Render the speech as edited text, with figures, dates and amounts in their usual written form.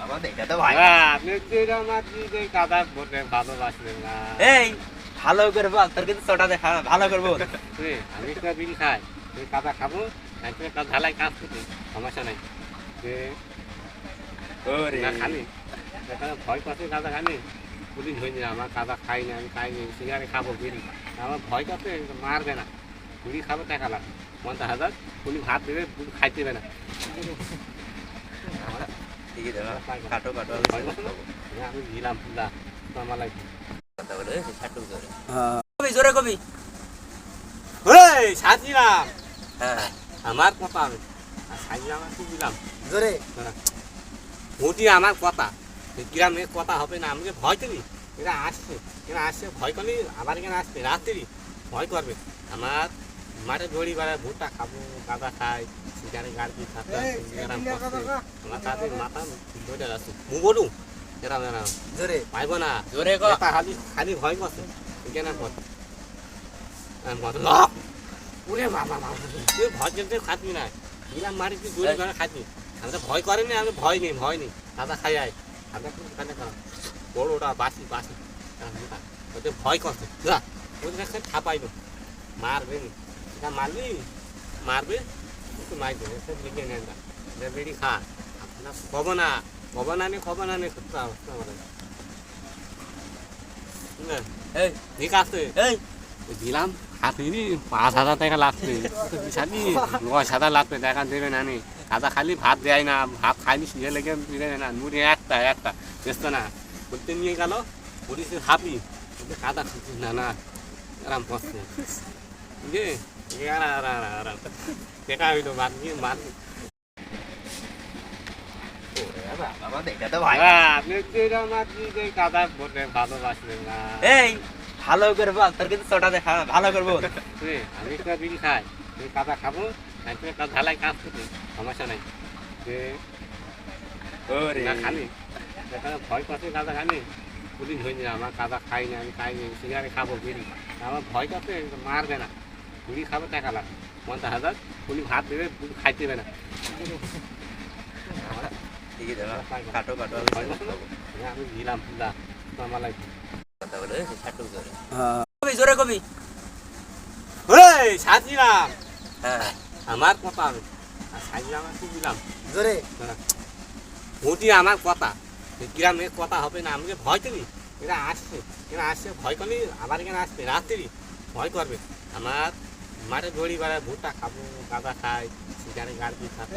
বাবা দেখে তো ভয়। আপনি যেটা মারছি যে কাদা ভোটে ভালোবাসলেন না। এই ভালো করে বল, তোর কিন্তু ছোটা দেখা ভালো করে বল। আমি তো বিড়ি খাই, তুই কাদা খাবো, একদিন কাজ ঢালাই কাজ করতে সমস্যা নাই। যে ওরে না খালি এখানে ভয় করছে কাদা খালি পুলিশ হয়ে যায়। আমার কাদা খাই না, আমি খাইনি, সিগারেট খাবো বিড়ি, আমার ভয় করছে মারবে না, বিড়ি খাবো টাকা লাগবে 50,000, পুলিশ ভাত দেবে, খাইতে দেবে না। ঠিকই দেবে, কাটো কাটো ভয় করছে না? আমি দিলাম পুলা আমার লাগবে। কথা বলে কাটো করে। কবি জোরে কবি। ওই সাজিলাম হ্যাঁ আমার কথা, আমি আর সাজিলাম আর কি দিলাম জোরে। মোটি আমার কথা, গ্রামে কথা হবে না। আমাকে ভয় করি, এরা আসছে, এরা আসছে ভয় করলি আবার এখানে আসবে রাত্রি ভয় করবে। আমার মাঠে দড়ি বেড়ায়, ভুট্টা খাবো, কাদা খাই, সিগারে গাড়ি খাতে আমার তাদের মাথা ধরে যাচ্ছে। মু বলু এরা জোরে পাইব না, জোরে ক। খালি খালি ভয় করছে কেন ওরে বাবা বাবা, তুই ভয় করতে খাতবি না, দিলাম মারি তুই দড়ি বেড়া খাতবি। আমি তো ভয় করেনি, আমি ভয় নেই, ভয় নেই, কাদা খাই আয় কাদা খানে বড় ওটা বাসি বাসি ওতে ভয় করছে যা ওদের কাছে থাপাইব মারবে নি, এটা মারবি মারবে একটু মারবে সব লিখে নেন না বেড়ি খা আপনার কব না কব না নে কব না নে করতে অবস্থা আমার এই ঠিক আছে এই দিলাম হাত নিবি 5,000 টাকা লাগবে, বিশালি 9,000 লাগবে, টাকা দেবে না নি। কাদা খালি ভাত দেয় না, ভাত খাইনি সিজে লেগে দিলে না, নুড়ি একটা একটা বেসতো না বলতে নিয়ে গেল পুলিশের হাপি কাদা খাচ্ছি না না আরাম করছে বুঝলি আরাম দেখা হইলো মার মার। বাবা দেখে তো ভয়। আপনি যেটা মারছি যে কাদা ভোটে ভালোবাসলেন না। এই ভালো করে বল, তোর কিন্তু ছোটা দেখা ভালো করে বল। আমি তো বিড়ি খাই, তুই কাদা খাবো, একদিন কাজ ঢালাই কাজ করতে সমস্যা নাই। যে ওরে না খালি এখানে ভয় করছে কাদা খালি পুলিশ হয়ে যায়। আমার কাদা খাই না, আমি খাইনি, সিগারেট খাবো বিড়ি, আমার ভয় করছে মারবে না, বিড়ি খাবো টাকা লাগবে 50,000, পুলিশ ভাত দেবে, খাইতে দেবে না। ঠিকই দেবে, কাটো কাটো ভয় করছে না? আমি দিলাম পুলা আমার লাগবে। কথা বলে কাটো করে। কবি জোরে কবি। ওই সাজিলাম হ্যাঁ আমার কথা, আমি আর সাজিলাম আর কি দিলাম জোরে মোটি আমার কথা, গ্রামে কথা হবে না। আমাকে ভয় করি, এরা আসছে, এরা আসছে ভয় করলি আবার এখানে আসবে রাত্রি ভয় করবে। আমার মাঠে দড়ি বেড়ায়, ভুট্টা খাবো, কাদা খাই, সিগারে গাড়ি খাতে